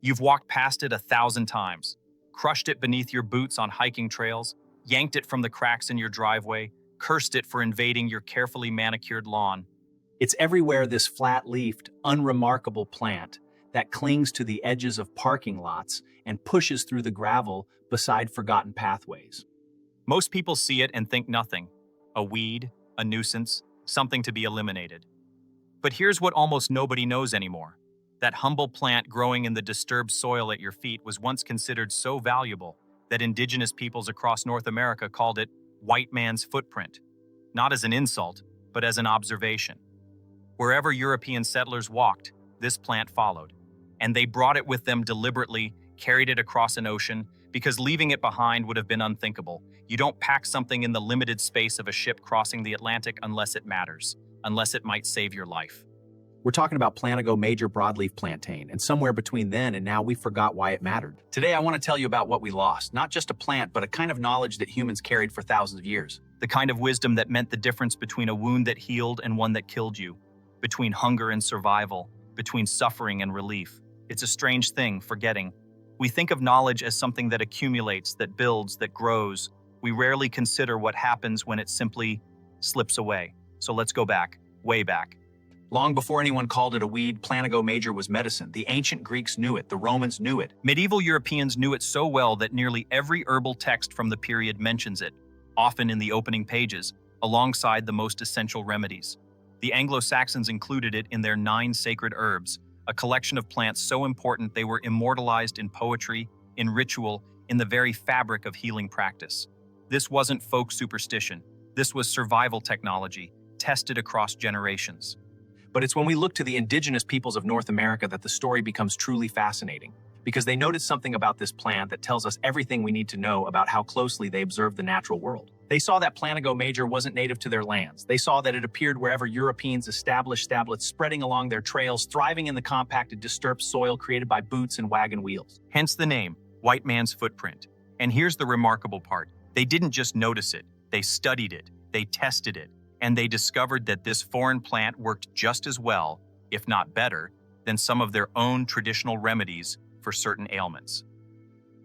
You've walked past it 1,000 times, crushed it beneath your boots on hiking trails, yanked it from the cracks in your driveway, cursed it for invading your carefully manicured lawn. It's everywhere, this flat-leafed, unremarkable plant that clings to the edges of parking lots and pushes through the gravel beside forgotten pathways. Most people see it and think nothing. A weed, a nuisance, something to be eliminated. But here's what almost nobody knows anymore. That humble plant growing in the disturbed soil at your feet was once considered so valuable that indigenous peoples across North America called it white man's footprint, not as an insult, but as an observation. Wherever European settlers walked, this plant followed, and they brought it with them deliberately, carried it across an ocean, because leaving it behind would have been unthinkable. You don't pack something in the limited space of a ship crossing the Atlantic unless it matters, unless it might save your life. We're talking about Plantago major broadleaf plantain, and somewhere between then and now we forgot why it mattered. Today I want to tell you about what we lost, not just a plant, but a kind of knowledge that humans carried for thousands of years. The kind of wisdom that meant the difference between a wound that healed and one that killed you, between hunger and survival, between suffering and relief. It's a strange thing, forgetting. We think of knowledge as something that accumulates, that builds, that grows. We rarely consider what happens when it simply slips away. So let's go back, way back. Long before anyone called it a weed, Plantago major was medicine. The ancient Greeks knew it, the Romans knew it. Medieval Europeans knew it so well that nearly every herbal text from the period mentions it, often in the opening pages, alongside the most essential remedies. The Anglo-Saxons included it in their 9 sacred herbs, a collection of plants so important they were immortalized in poetry, in ritual, in the very fabric of healing practice. This wasn't folk superstition. This was survival technology, tested across generations. But it's when we look to the indigenous peoples of North America that the story becomes truly fascinating, because they noticed something about this plant that tells us everything we need to know about how closely they observed the natural world. They saw that Plantago major wasn't native to their lands. They saw that it appeared wherever Europeans established stablets, spreading along their trails, thriving in the compacted, disturbed soil created by boots and wagon wheels. Hence the name, white man's footprint. And here's the remarkable part. They didn't just notice it, they studied it, they tested it, and they discovered that this foreign plant worked just as well, if not better, than some of their own traditional remedies for certain ailments.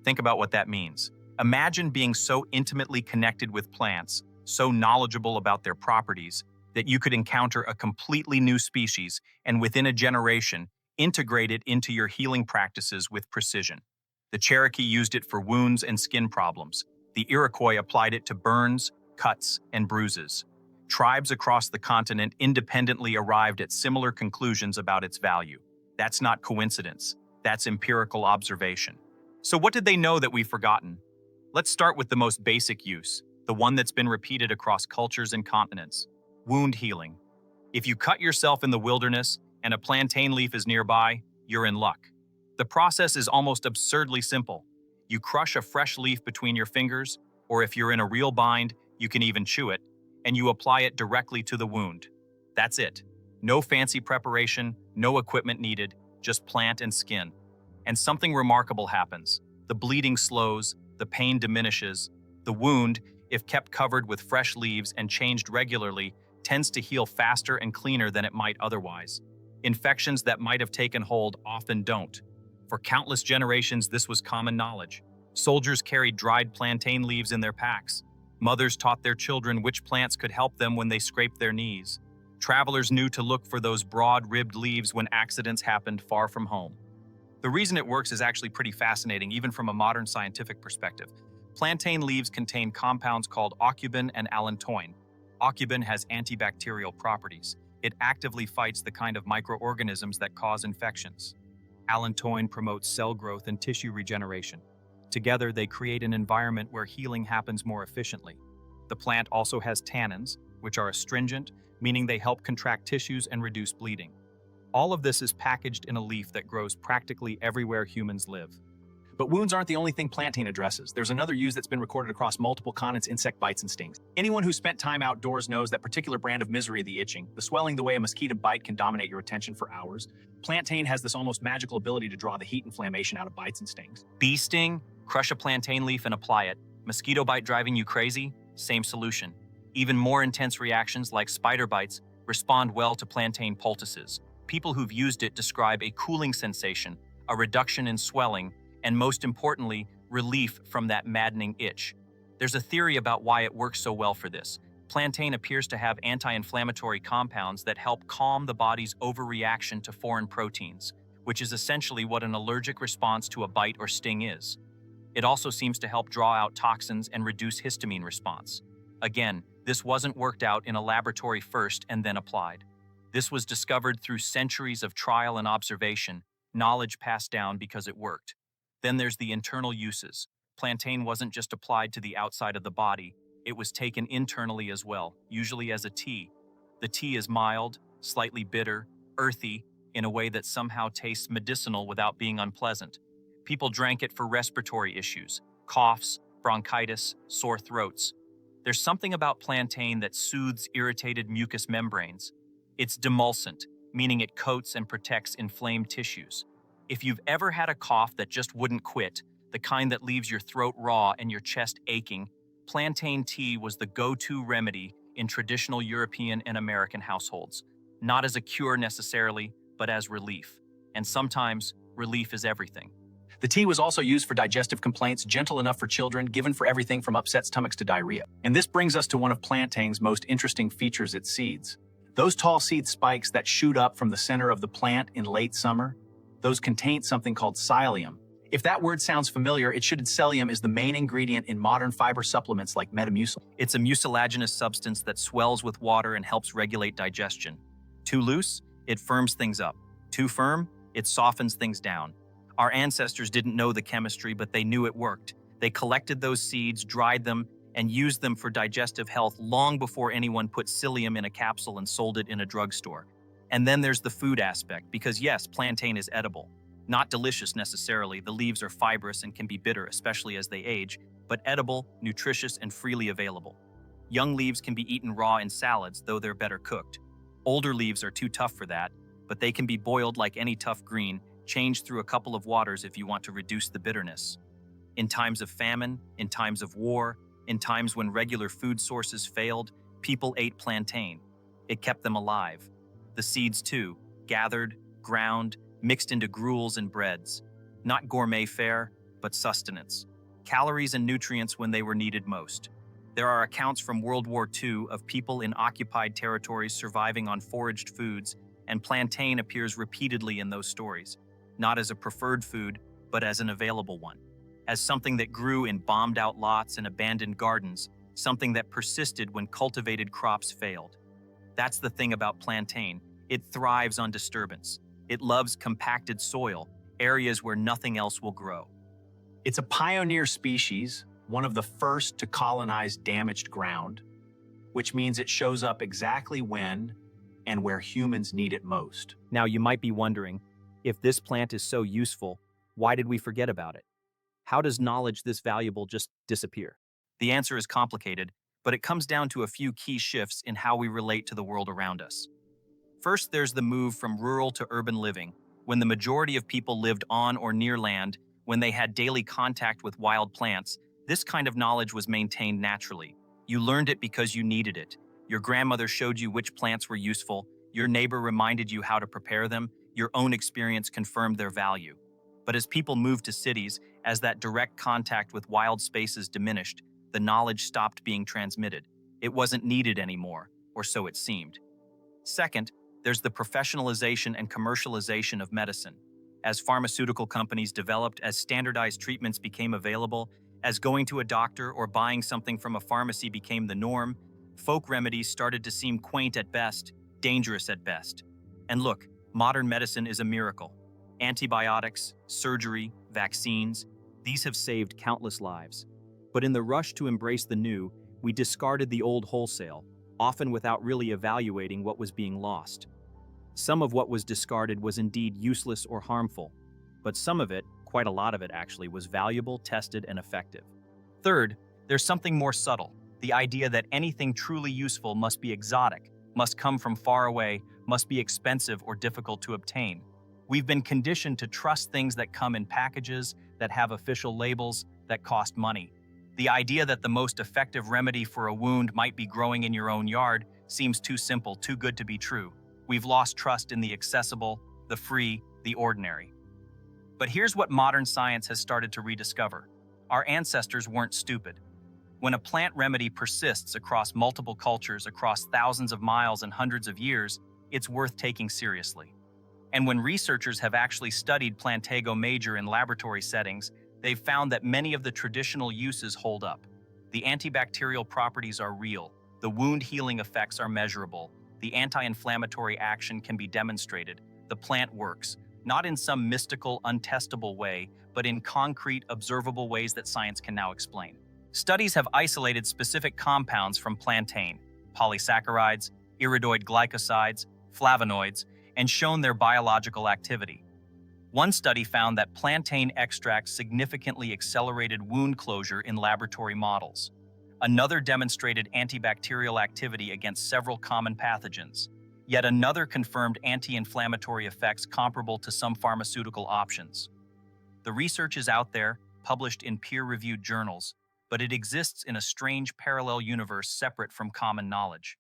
Think about what that means. Imagine being so intimately connected with plants, so knowledgeable about their properties, that you could encounter a completely new species and within a generation, integrate it into your healing practices with precision. The Cherokee used it for wounds and skin problems. The Iroquois applied it to burns, cuts, and bruises. Tribes across the continent independently arrived at similar conclusions about its value. That's not coincidence. That's empirical observation. So what did they know that we've forgotten? Let's start with the most basic use, the one that's been repeated across cultures and continents: wound healing. If you cut yourself in the wilderness and a plantain leaf is nearby, you're in luck. The process is almost absurdly simple. You crush a fresh leaf between your fingers, or if you're in a real bind, you can even chew it, and you apply it directly to the wound. That's it. No fancy preparation, no equipment needed, just plant and skin. And something remarkable happens. The bleeding slows, the pain diminishes. The wound, if kept covered with fresh leaves and changed regularly, tends to heal faster and cleaner than it might otherwise. Infections that might have taken hold often don't. For countless generations, this was common knowledge. Soldiers carried dried plantain leaves in their packs. Mothers taught their children which plants could help them when they scraped their knees. Travelers knew to look for those broad-ribbed leaves when accidents happened far from home. The reason it works is actually pretty fascinating, even from a modern scientific perspective. Plantain leaves contain compounds called aucubin and allantoin. Aucubin has antibacterial properties. It actively fights the kind of microorganisms that cause infections. Allantoin promotes cell growth and tissue regeneration. Together, they create an environment where healing happens more efficiently. The plant also has tannins, which are astringent, meaning they help contract tissues and reduce bleeding. All of this is packaged in a leaf that grows practically everywhere humans live. But wounds aren't the only thing plantain addresses. There's another use that's been recorded across multiple continents: insect bites and stings. Anyone who spent time outdoors knows that particular brand of misery, the itching, the swelling, the way a mosquito bite can dominate your attention for hours. Plantain has this almost magical ability to draw the heat inflammation out of bites and stings. Bee sting? Crush a plantain leaf and apply it. Mosquito bite driving you crazy? Same solution. Even more intense reactions like spider bites respond well to plantain poultices. People who've used it describe a cooling sensation, a reduction in swelling, and most importantly, relief from that maddening itch. There's a theory about why it works so well for this. Plantain appears to have anti-inflammatory compounds that help calm the body's overreaction to foreign proteins, which is essentially what an allergic response to a bite or sting is. It also seems to help draw out toxins and reduce histamine response. Again, this wasn't worked out in a laboratory first and then applied. This was discovered through centuries of trial and observation, knowledge passed down because it worked. Then there's the internal uses. Plantain wasn't just applied to the outside of the body, it was taken internally as well, usually as a tea. The tea is mild, slightly bitter, earthy, in a way that somehow tastes medicinal without being unpleasant. People drank it for respiratory issues, coughs, bronchitis, sore throats. There's something about plantain that soothes irritated mucous membranes. It's demulcent, meaning it coats and protects inflamed tissues. If you've ever had a cough that just wouldn't quit, the kind that leaves your throat raw and your chest aching, plantain tea was the go-to remedy in traditional European and American households. Not as a cure necessarily, but as relief. And sometimes, relief is everything. The tea was also used for digestive complaints, gentle enough for children, given for everything from upset stomachs to diarrhea. And this brings us to one of plantain's most interesting features: its seeds. Those tall seed spikes that shoot up from the center of the plant in late summer, those contain something called psyllium. If that word sounds familiar, it should. Psyllium is the main ingredient in modern fiber supplements like Metamucil. It's a mucilaginous substance that swells with water and helps regulate digestion. Too loose, it firms things up. Too firm, it softens things down. Our ancestors didn't know the chemistry, but they knew it worked. They collected those seeds, dried them, and used them for digestive health long before anyone put psyllium in a capsule and sold it in a drugstore. And then there's the food aspect, because yes, plantain is edible. Not delicious necessarily, the leaves are fibrous and can be bitter, especially as they age, but edible, nutritious, and freely available. Young leaves can be eaten raw in salads, though they're better cooked. Older leaves are too tough for that, but they can be boiled like any tough green, changed through a couple of waters if you want to reduce the bitterness. In times of famine, in times of war, in times when regular food sources failed, people ate plantain. It kept them alive. The seeds too, gathered, ground, mixed into gruels and breads. Not gourmet fare, but sustenance. Calories and nutrients when they were needed most. There are accounts from World War II of people in occupied territories surviving on foraged foods, and plantain appears repeatedly in those stories, not as a preferred food, but as an available one. As something that grew in bombed-out lots and abandoned gardens, something that persisted when cultivated crops failed. That's the thing about plantain. It thrives on disturbance. It loves compacted soil, areas where nothing else will grow. It's a pioneer species, one of the first to colonize damaged ground, which means it shows up exactly when and where humans need it most. Now you might be wondering, if this plant is so useful, why did we forget about it? How does knowledge this valuable just disappear? The answer is complicated, but it comes down to a few key shifts in how we relate to the world around us. First, there's the move from rural to urban living, when the majority of people lived on or near land, when they had daily contact with wild plants. This kind of knowledge was maintained naturally. You learned it because you needed it. Your grandmother showed you which plants were useful, your neighbor reminded you how to prepare them, your own experience confirmed their value. But as people moved to cities, as that direct contact with wild spaces diminished, the knowledge stopped being transmitted. It wasn't needed anymore, or so it seemed. Second, there's the professionalization and commercialization of medicine. As pharmaceutical companies developed, as standardized treatments became available, as going to a doctor or buying something from a pharmacy became the norm, folk remedies started to seem quaint at best, dangerous at best. And look, modern medicine is a miracle. Antibiotics, surgery, vaccines, these have saved countless lives. But in the rush to embrace the new, we discarded the old wholesale, often without really evaluating what was being lost. Some of what was discarded was indeed useless or harmful, but some of it, quite a lot of it actually, was valuable, tested, and effective. Third, there's something more subtle, the idea that anything truly useful must be exotic, must come from far away, must be expensive or difficult to obtain. We've been conditioned to trust things that come in packages, that have official labels, that cost money. The idea that the most effective remedy for a wound might be growing in your own yard seems too simple, too good to be true. We've lost trust in the accessible, the free, the ordinary. But here's what modern science has started to rediscover. Our ancestors weren't stupid. When a plant remedy persists across multiple cultures, across thousands of miles and hundreds of years, it's worth taking seriously. And when researchers have actually studied Plantago major in laboratory settings, they've found that many of the traditional uses hold up. The antibacterial properties are real, the wound healing effects are measurable, the anti-inflammatory action can be demonstrated, the plant works, not in some mystical, untestable way, but in concrete, observable ways that science can now explain. Studies have isolated specific compounds from plantain, polysaccharides, iridoid glycosides, flavonoids, and shown their biological activity. One study found that plantain extracts significantly accelerated wound closure in laboratory models. Another demonstrated antibacterial activity against several common pathogens. Yet another confirmed anti-inflammatory effects comparable to some pharmaceutical options. The research is out there, published in peer-reviewed journals, but it exists in a strange parallel universe separate from common knowledge.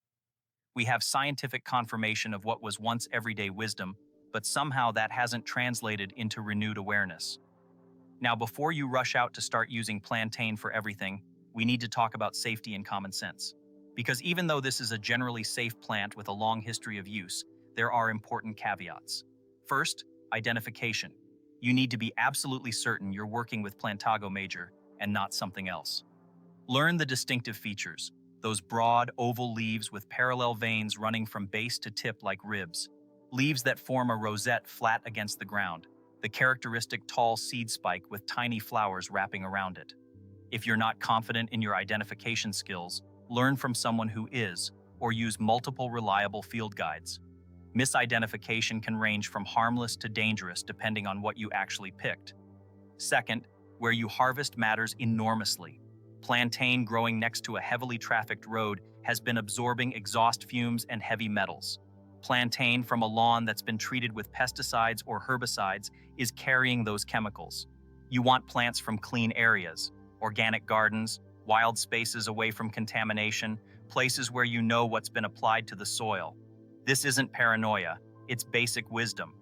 We have scientific confirmation of what was once everyday wisdom, but somehow that hasn't translated into renewed awareness. Now, before you rush out to start using plantain for everything, we need to talk about safety and common sense. Because even though this is a generally safe plant with a long history of use, there are important caveats. First, identification. You need to be absolutely certain you're working with Plantago major and not something else. Learn the distinctive features, those broad, oval leaves with parallel veins running from base to tip like ribs, leaves that form a rosette flat against the ground, the characteristic tall seed spike with tiny flowers wrapping around it. If you're not confident in your identification skills, learn from someone who is, or use multiple reliable field guides. Misidentification can range from harmless to dangerous depending on what you actually picked. Second, where you harvest matters enormously. Plantain growing next to a heavily trafficked road has been absorbing exhaust fumes and heavy metals. Plantain from a lawn that's been treated with pesticides or herbicides is carrying those chemicals. You want plants from clean areas, organic gardens, wild spaces away from contamination, places where you know what's been applied to the soil. This isn't paranoia, it's basic wisdom.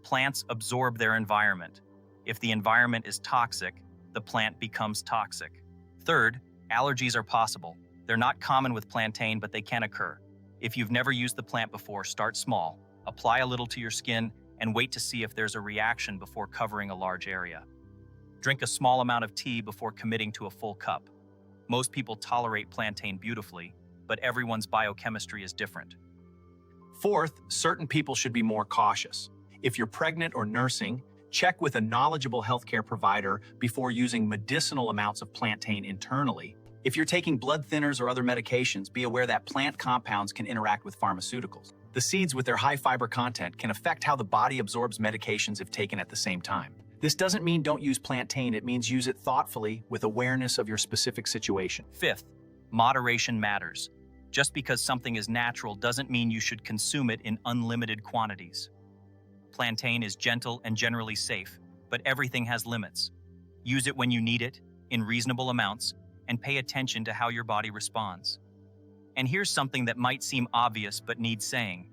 Plants absorb their environment. If the environment is toxic, the plant becomes toxic. Third, allergies are possible. They're not common with plantain, but they can occur. If you've never used the plant before, start small, apply a little to your skin, and wait to see if there's a reaction before covering a large area. Drink a small amount of tea before committing to a full cup. Most people tolerate plantain beautifully, but everyone's biochemistry is different. Fourth, certain people should be more cautious. If you're pregnant or nursing, check with a knowledgeable healthcare provider before using medicinal amounts of plantain internally. If you're taking blood thinners or other medications, be aware that plant compounds can interact with pharmaceuticals. The seeds with their high fiber content can affect how the body absorbs medications if taken at the same time. This doesn't mean don't use plantain, it means use it thoughtfully with awareness of your specific situation. Fifth, moderation matters. Just because something is natural doesn't mean you should consume it in unlimited quantities. Plantain is gentle and generally safe, but everything has limits. Use it when you need it, in reasonable amounts, and pay attention to how your body responds. And here's something that might seem obvious but needs saying.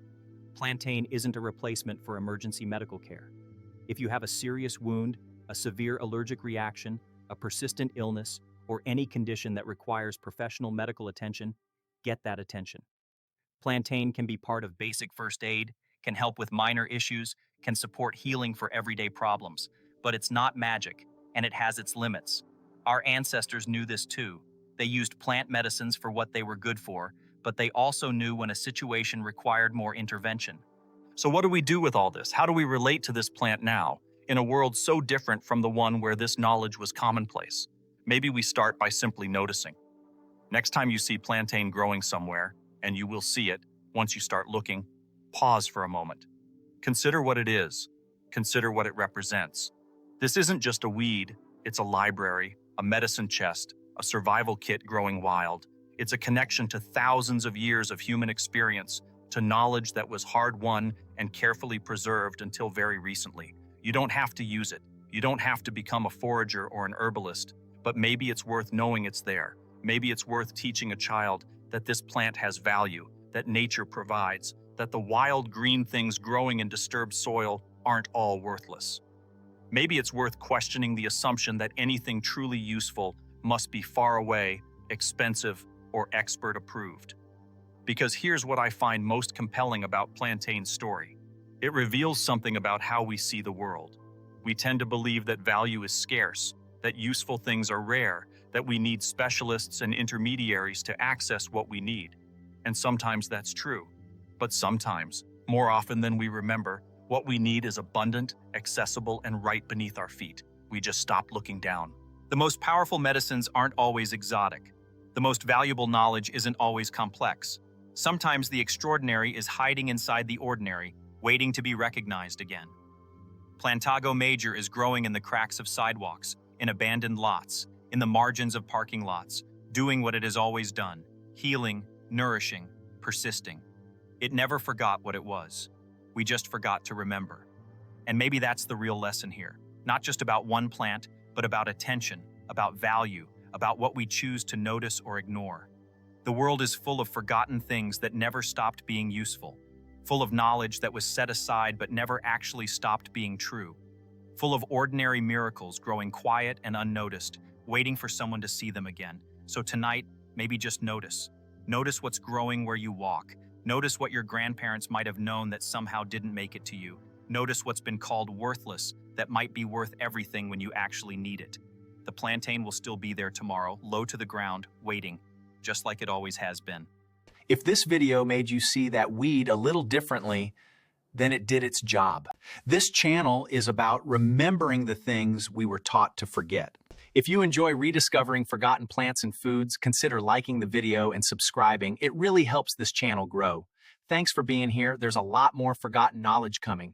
Plantain isn't a replacement for emergency medical care. If you have a serious wound, a severe allergic reaction, a persistent illness, or any condition that requires professional medical attention, get that attention. Plantain can be part of basic first aid, can help with minor issues, can support healing for everyday problems, but it's not magic, and it has its limits. Our ancestors knew this too. They used plant medicines for what they were good for, but they also knew when a situation required more intervention. So what do we do with all this? How do we relate to this plant now, in a world so different from the one where this knowledge was commonplace? Maybe we start by simply noticing. Next time you see plantain growing somewhere, and you will see it once you start looking, pause for a moment. Consider what it is. Consider what it represents. This isn't just a weed, it's a library, a medicine chest, a survival kit growing wild. It's a connection to thousands of years of human experience, to knowledge that was hard-won and carefully preserved until very recently. You don't have to use it. You don't have to become a forager or an herbalist, but maybe it's worth knowing it's there. Maybe it's worth teaching a child that this plant has value, that nature provides, that the wild green things growing in disturbed soil aren't all worthless. Maybe it's worth questioning the assumption that anything truly useful must be far away, expensive, or expert approved. Because here's what I find most compelling about Plantain's story. It reveals something about how we see the world. We tend to believe that value is scarce, that useful things are rare, that we need specialists and intermediaries to access what we need. And sometimes that's true. But sometimes, more often than we remember, what we need is abundant, accessible, and right beneath our feet. We just stop looking down. The most powerful medicines aren't always exotic. The most valuable knowledge isn't always complex. Sometimes the extraordinary is hiding inside the ordinary, waiting to be recognized again. Plantago major is growing in the cracks of sidewalks, in abandoned lots, in the margins of parking lots, doing what it has always done, healing, nourishing, persisting. It never forgot what it was. We just forgot to remember. And maybe that's the real lesson here. Not just about one plant, but about attention, about value, about what we choose to notice or ignore. The world is full of forgotten things that never stopped being useful, full of knowledge that was set aside but never actually stopped being true, full of ordinary miracles growing quiet and unnoticed, waiting for someone to see them again. So tonight, maybe just notice. Notice what's growing where you walk. Notice what your grandparents might have known that somehow didn't make it to you. Notice what's been called worthless that might be worth everything when you actually need it. The plantain will still be there tomorrow, low to the ground, waiting, just like it always has been. If this video made you see that weed a little differently, then it did its job. This channel is about remembering the things we were taught to forget. If you enjoy rediscovering forgotten plants and foods, consider liking the video and subscribing. It really helps this channel grow. Thanks for being here. There's a lot more forgotten knowledge coming.